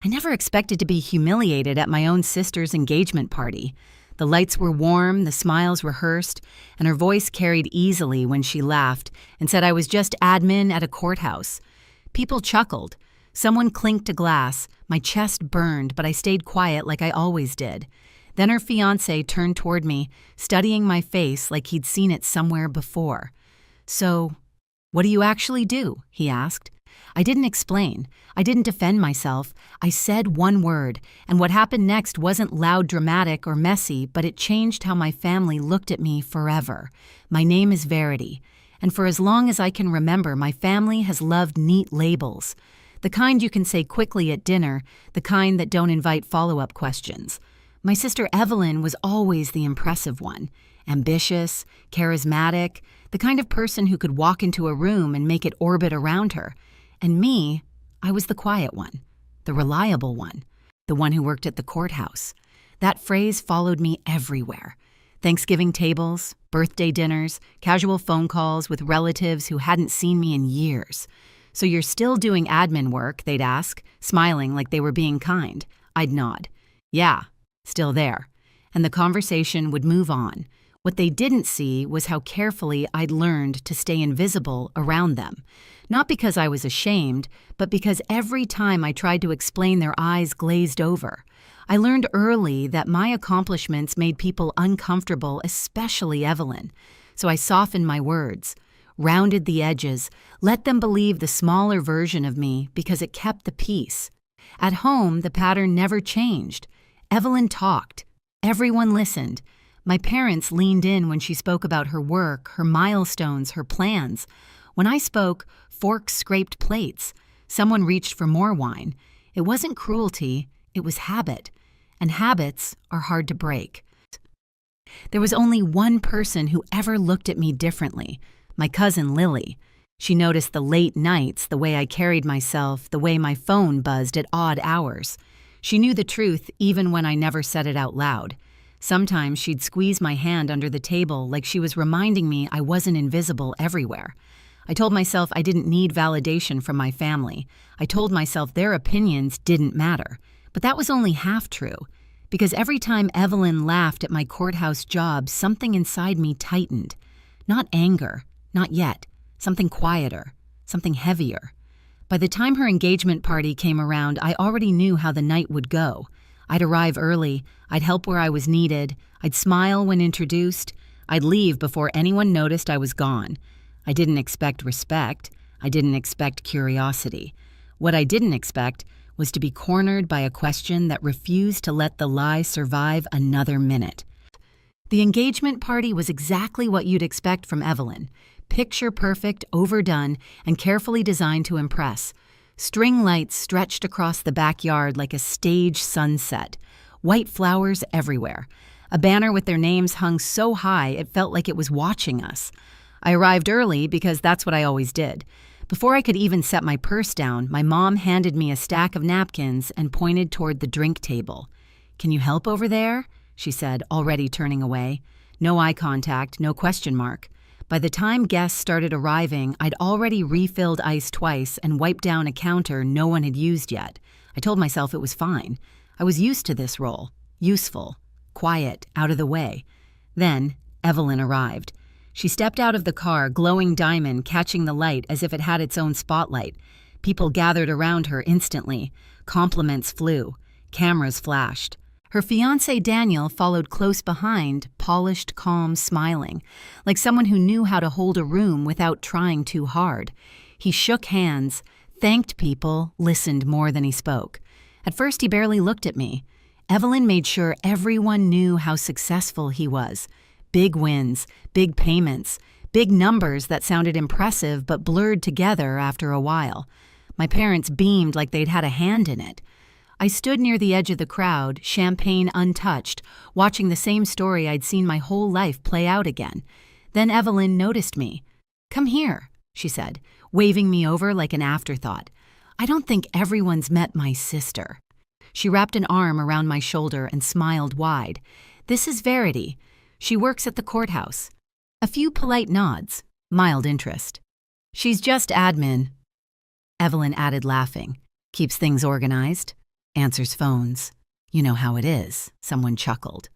I never expected to be humiliated at my own sister's engagement party. The lights were warm, the smiles rehearsed, and her voice carried easily when she laughed and said I was just admin at a courthouse. People chuckled. Someone clinked a glass. My chest burned, but I stayed quiet like I always did. Then her fiancé turned toward me, studying my face like he'd seen it somewhere before. "So, what do you actually do?" he asked. I didn't explain. I didn't defend myself. I said one word, and what happened next wasn't loud, dramatic, or messy, but it changed how my family looked at me forever. My name is Verity, and for as long as I can remember, my family has loved neat labels. The kind you can say quickly at dinner, the kind that don't invite follow-up questions. My sister Evelyn was always the impressive one. Ambitious, charismatic, the kind of person who could walk into a room and make it orbit around her. And me, I was the quiet one, the reliable one, the one who worked at the courthouse. That phrase followed me everywhere. Thanksgiving tables, birthday dinners, casual phone calls with relatives who hadn't seen me in years. "So you're still doing admin work?" they'd ask, smiling like they were being kind. I'd nod. "Yeah, still there." And the conversation would move on. What they didn't see was how carefully I'd learned to stay invisible around them. Not because I was ashamed, but because every time I tried to explain, their eyes glazed over. I learned early that my accomplishments made people uncomfortable, especially Evelyn. So I softened my words, rounded the edges, let them believe the smaller version of me because it kept the peace. At home, the pattern never changed. Evelyn talked. Everyone listened. My parents leaned in when she spoke about her work, her milestones, her plans. When I spoke, forks scraped plates. Someone reached for more wine. It wasn't cruelty, it was habit. And habits are hard to break. There was only one person who ever looked at me differently, my cousin Lily. She noticed the late nights, the way I carried myself, the way my phone buzzed at odd hours. She knew the truth even when I never said it out loud. Sometimes she'd squeeze my hand under the table like she was reminding me I wasn't invisible everywhere. I told myself I didn't need validation from my family. I told myself their opinions didn't matter. But that was only half true, because every time Evelyn laughed at my courthouse job, something inside me tightened. Not anger, not yet. Something quieter, something heavier. By the time her engagement party came around, I already knew how the night would go. I'd arrive early, I'd help where I was needed, I'd smile when introduced, I'd leave before anyone noticed I was gone. I didn't expect respect, I didn't expect curiosity. What I didn't expect was to be cornered by a question that refused to let the lie survive another minute. The engagement party was exactly what you'd expect from Evelyn. Picture perfect, overdone, and carefully designed to impress. String lights stretched across the backyard like a stage sunset. White flowers everywhere. A banner with their names hung so high it felt like it was watching us. I arrived early because that's what I always did. Before I could even set my purse down, my mom handed me a stack of napkins and pointed toward the drink table. "Can you help over there?" she said, already turning away. No eye contact, no question mark. By the time guests started arriving, I'd already refilled ice twice and wiped down a counter no one had used yet. I told myself it was fine. I was used to this role. Useful. Quiet. Out of the way. Then, Evelyn arrived. She stepped out of the car, glowing diamond, catching the light as if it had its own spotlight. People gathered around her instantly. Compliments flew. Cameras flashed. Her fiancé Daniel followed close behind, polished, calm, smiling, like someone who knew how to hold a room without trying too hard. He shook hands, thanked people, listened more than he spoke. At first, he barely looked at me. Evelyn made sure everyone knew how successful he was. Big wins, big payments, big numbers that sounded impressive but blurred together after a while. My parents beamed like they'd had a hand in it. I stood near the edge of the crowd, champagne untouched, watching the same story I'd seen my whole life play out again. Then Evelyn noticed me. "Come here," she said, waving me over like an afterthought. "I don't think everyone's met my sister." She wrapped an arm around my shoulder and smiled wide. "This is Verity. She works at the courthouse." A few polite nods, mild interest. "She's just admin," Evelyn added, laughing. "Keeps things organized." Answers phones. You know how it is, someone chuckled.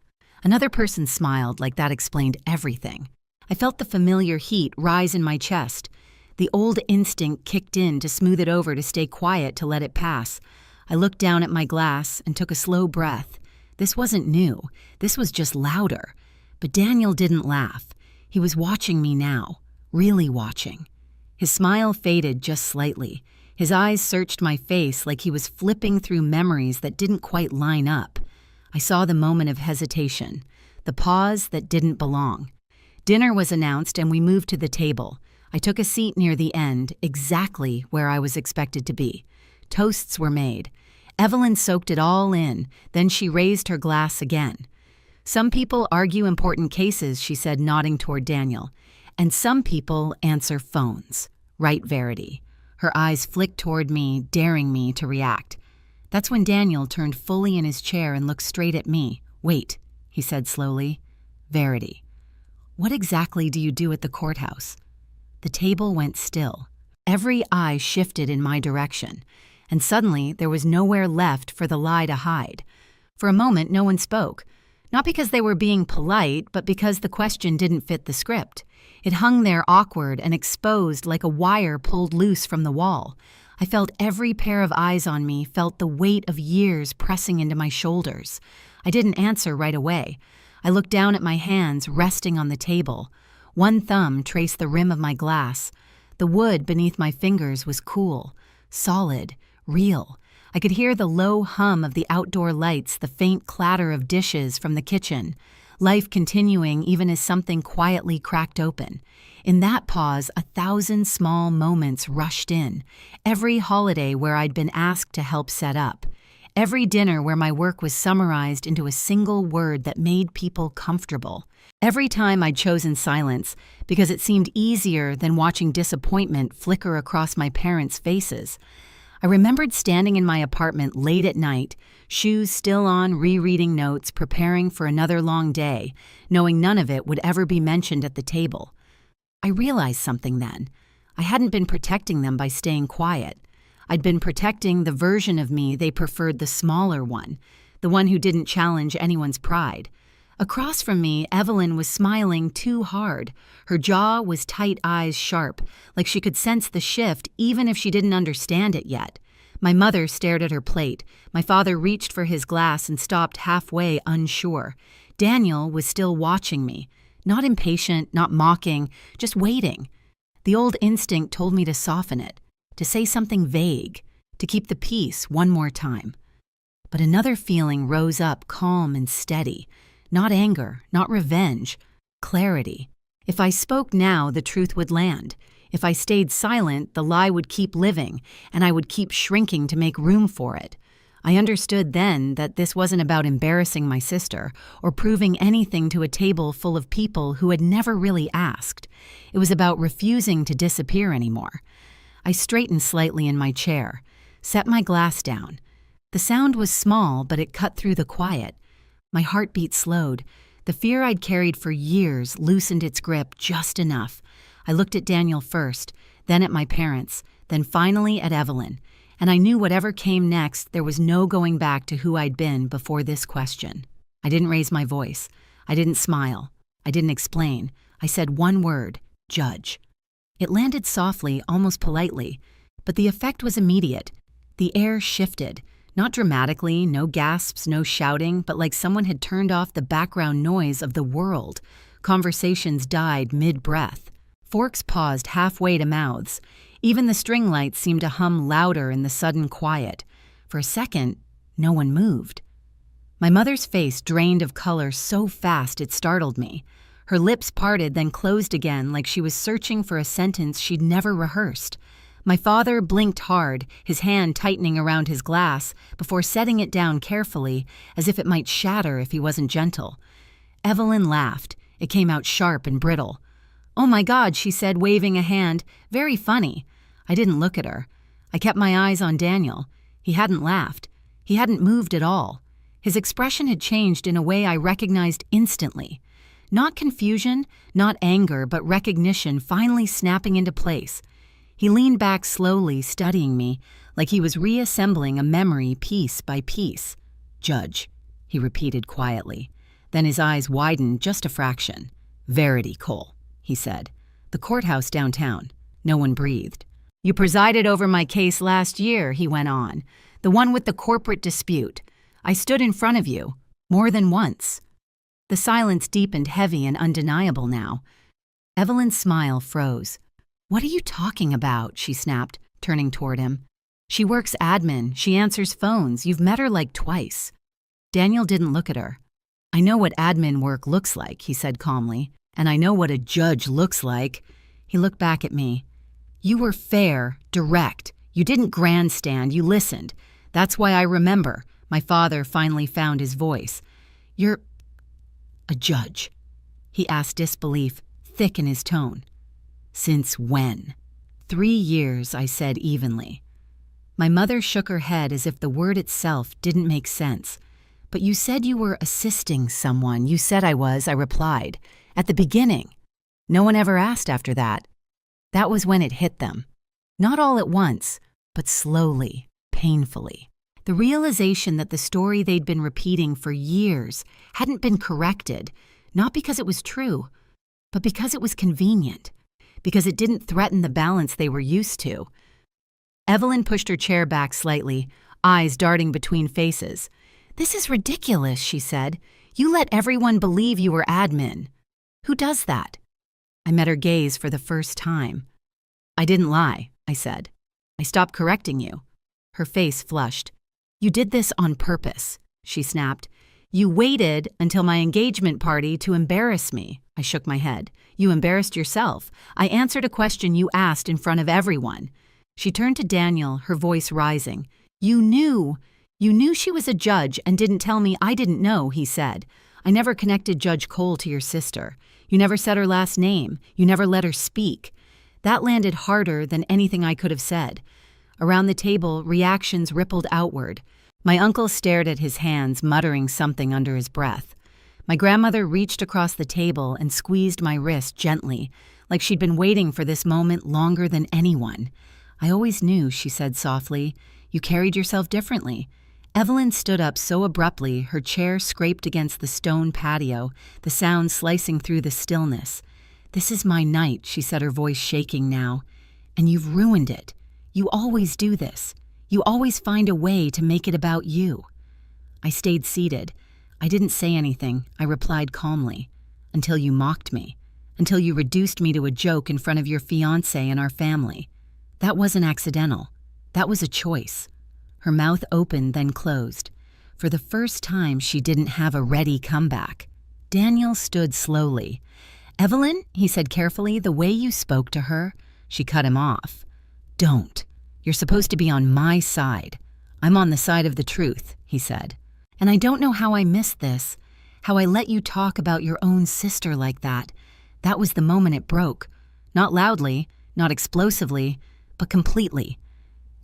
Another person smiled like that explained everything. I felt the familiar heat rise in my chest. The old instinct kicked in to smooth it over to stay quiet to let it pass. I looked down at my glass and took a slow breath. This wasn't new. This was just louder. But Daniel didn't laugh. He was watching me now, really watching. His smile faded just slightly. His eyes searched my face like he was flipping through memories that didn't quite line up. I saw the moment of hesitation, the pause that didn't belong. Dinner was announced and we moved to the table. I took a seat near the end, exactly where I was expected to be. Toasts were made. Evelyn soaked it all in, then she raised her glass again. Some people argue important cases, she said, nodding toward Daniel. And some people answer phones. Right, Verity. Her eyes flicked toward me, daring me to react. That's when Daniel turned fully in his chair and looked straight at me. Wait, he said slowly. Verity, what exactly do you do at the courthouse? The table went still. Every eye shifted in my direction, and suddenly there was nowhere left for the lie to hide. For a moment, no one spoke. Not because they were being polite, but because the question didn't fit the script. It hung there awkward and exposed like a wire pulled loose from the wall. I felt every pair of eyes on me, felt the weight of years pressing into my shoulders. I didn't answer right away. I looked down at my hands resting on the table. One thumb traced the rim of my glass. The wood beneath my fingers was cool, solid, real. I could hear the low hum of the outdoor lights, the faint clatter of dishes from the kitchen. Life continuing even as something quietly cracked open. In that pause, 1,000 small moments rushed in. Every holiday where I'd been asked to help set up. Every dinner where my work was summarized into a single word that made people comfortable. Every time I'd chosen silence because it seemed easier than watching disappointment flicker across my parents' faces. I remembered standing in my apartment late at night, shoes still on, rereading notes, preparing for another long day, knowing none of it would ever be mentioned at the table. I realized something then. I hadn't been protecting them by staying quiet. I'd been protecting the version of me they preferred, the smaller one, the one who didn't challenge anyone's pride. Across from me, Evelyn was smiling too hard. Her jaw was tight, eyes sharp, like she could sense the shift even if she didn't understand it yet. My mother stared at her plate. My father reached for his glass and stopped halfway, unsure. Daniel was still watching me, not impatient, not mocking, just waiting. The old instinct told me to soften it, to say something vague, to keep the peace one more time. But another feeling rose up, calm and steady. Not anger, not revenge, clarity. If I spoke now, the truth would land. If I stayed silent, the lie would keep living, and I would keep shrinking to make room for it. I understood then that this wasn't about embarrassing my sister or proving anything to a table full of people who had never really asked. It was about refusing to disappear anymore. I straightened slightly in my chair, set my glass down. The sound was small, but it cut through the quiet. My heartbeat slowed. The fear I'd carried for years loosened its grip just enough. I looked at Daniel first, then at my parents, then finally at Evelyn. And I knew whatever came next, there was no going back to who I'd been before this question. I didn't raise my voice. I didn't smile. I didn't explain. I said one word, judge. It landed softly, almost politely, but the effect was immediate. The air shifted. Not dramatically, no gasps, no shouting, but like someone had turned off the background noise of the world. Conversations died mid-breath. Forks paused halfway to mouths. Even the string lights seemed to hum louder in the sudden quiet. For a second, no one moved. My mother's face drained of color so fast it startled me. Her lips parted, then closed again like she was searching for a sentence she'd never rehearsed. My father blinked hard, his hand tightening around his glass, before setting it down carefully, as if it might shatter if he wasn't gentle. Evelyn laughed. It came out sharp and brittle. "Oh my God," she said, waving a hand. "Very funny." I didn't look at her. I kept my eyes on Daniel. He hadn't laughed. He hadn't moved at all. His expression had changed in a way I recognized instantly. Not confusion, not anger, but recognition finally snapping into place. He leaned back slowly, studying me, like he was reassembling a memory piece by piece. "Judge," he repeated quietly. Then his eyes widened just a fraction. "Verity, Cole," he said. "The courthouse downtown." No one breathed. "You presided over my case last year," he went on. "The one with the corporate dispute. I stood in front of you. More than once." The silence deepened heavy and undeniable now. Evelyn's smile froze. "What are you talking about?" she snapped, turning toward him. "She works admin. She answers phones. You've met her like twice." Daniel didn't look at her. "I know what admin work looks like," he said calmly. "And I know what a judge looks like." He looked back at me. "You were fair, direct. You didn't grandstand. You listened. That's why I remember." My father finally found his voice. "You're a judge?" he asked, disbelief thick in his tone. "Since when?" 3 years, I said evenly. My mother shook her head as if the word itself didn't make sense. "But you said you were assisting someone." "You said I was," I replied. "At the beginning." No one ever asked after that. That was when it hit them. Not all at once, but slowly, painfully. The realization that the story they'd been repeating for years hadn't been corrected, not because it was true, but because it was convenient, because it didn't threaten the balance they were used to. Evelyn pushed her chair back slightly, eyes darting between faces. "This is ridiculous," she said. "You let everyone believe you were admin. Who does that?" I met her gaze for the first time. "I didn't lie," I said. "I stopped correcting you." Her face flushed. "You did this on purpose," she snapped. "You waited until my engagement party to embarrass me." I shook my head. "You embarrassed yourself. I answered a question you asked in front of everyone." She turned to Daniel, her voice rising. You knew she was a judge and didn't tell me I didn't know," he said. "I never connected Judge Cole to your sister. You never said her last name. You never let her speak." That landed harder than anything I could have said. Around the table, reactions rippled outward. My uncle stared at his hands, muttering something under his breath. My grandmother reached across the table and squeezed my wrist gently, like she'd been waiting for this moment longer than anyone. "I always knew," she said softly. "You carried yourself differently." Evelyn stood up so abruptly, her chair scraped against the stone patio, the sound slicing through the stillness. "This is my night," she said, her voice shaking now. "And you've ruined it. You always do this. You always find a way to make it about you." I stayed seated. I didn't say anything. I replied calmly. "Until you mocked me. Until you reduced me to a joke in front of your fiancé and our family. That wasn't accidental. That was a choice." Her mouth opened, then closed. For the first time, she didn't have a ready comeback. Daniel stood slowly. "Evelyn," he said carefully, "the way you spoke to her." She cut him off. "Don't. You're supposed to be on my side." "I'm on the side of the truth," he said. "And I don't know how I missed this, how I let you talk about your own sister like that. That was the moment it broke. Not loudly, not explosively, but completely."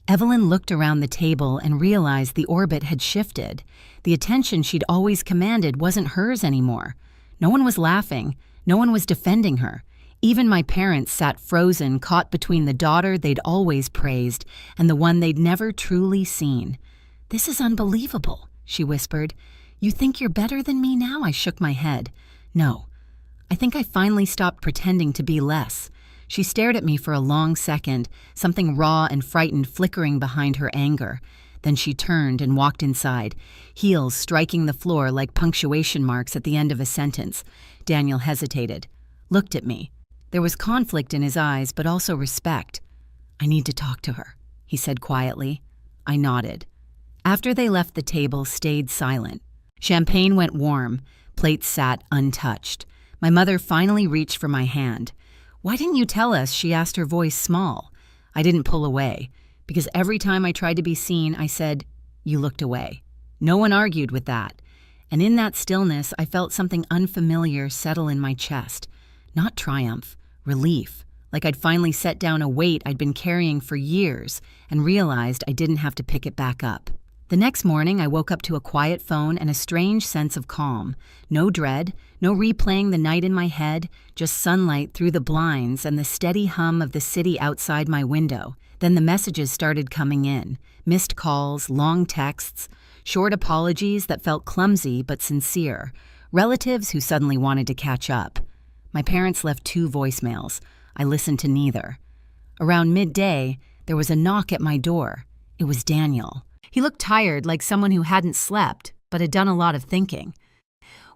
Evelyn looked around the table and realized the orbit had shifted. The attention she'd always commanded wasn't hers anymore. No one was laughing. No one was defending her. Even my parents sat frozen, caught between the daughter they'd always praised and the one they'd never truly seen. "This is unbelievable," she whispered. "You think you're better than me now?" I shook my head. "No. I think I finally stopped pretending to be less." She stared at me for a long second, something raw and frightened flickering behind her anger. Then she turned and walked inside, heels striking the floor like punctuation marks at the end of a sentence. Daniel hesitated, looked at me. There was conflict in his eyes, but also respect. "I need to talk to her," he said quietly. I nodded. After they left, the table stayed silent. Champagne went warm. Plates sat untouched. My mother finally reached for my hand. "Why didn't you tell us?" she asked, her voice small. I didn't pull away, because every time I tried to be seen, I said, "You looked away." No one argued with that. And in that stillness, I felt something unfamiliar settle in my chest. Not triumph, relief, like I'd finally set down a weight I'd been carrying for years and realized I didn't have to pick it back up. The next morning, I woke up to a quiet phone and a strange sense of calm. No dread, no replaying the night in my head, just sunlight through the blinds and the steady hum of the city outside my window. Then the messages started coming in, missed calls, long texts, short apologies that felt clumsy but sincere, relatives who suddenly wanted to catch up. My parents left 2 voicemails. I listened to neither. Around midday, there was a knock at my door. It was Daniel. He looked tired, like someone who hadn't slept, but had done a lot of thinking.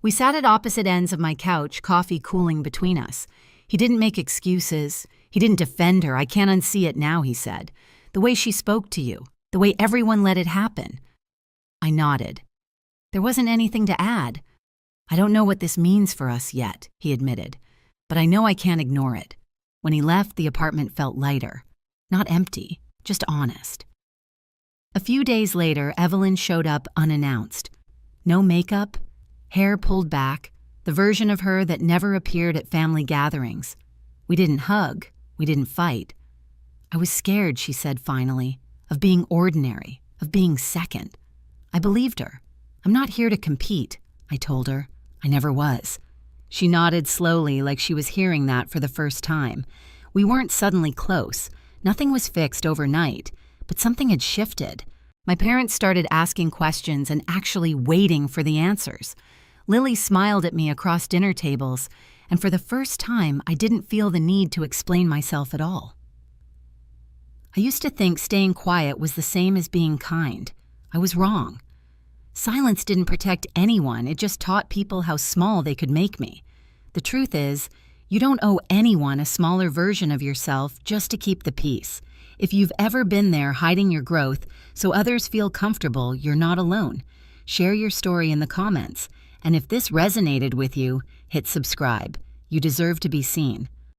We sat at opposite ends of my couch, coffee cooling between us. He didn't make excuses. He didn't defend her. "I can't unsee it now," he said. "The way she spoke to you, the way everyone let it happen." I nodded. There wasn't anything to add. "I don't know what this means for us yet," he admitted, "but I know I can't ignore it." When he left, the apartment felt lighter. Not empty, just honest. A few days later, Evelyn showed up unannounced. No makeup, hair pulled back, the version of her that never appeared at family gatherings. We didn't hug, we didn't fight. "I was scared," she said finally, "of being ordinary, of being second." I believed her. "I'm not here to compete," I told her. I never was. She nodded slowly, like she was hearing that for the first time. We weren't suddenly close. Nothing was fixed overnight, but something had shifted. My parents started asking questions and actually waiting for the answers. Lily smiled at me across dinner tables, and for the first time, I didn't feel the need to explain myself at all. I used to think staying quiet was the same as being kind. I was wrong. Silence didn't protect anyone, it just taught people how small they could make me. The truth is, you don't owe anyone a smaller version of yourself just to keep the peace. If you've ever been there hiding your growth so others feel comfortable, you're not alone. Share your story in the comments. And if this resonated with you, hit subscribe. You deserve to be seen.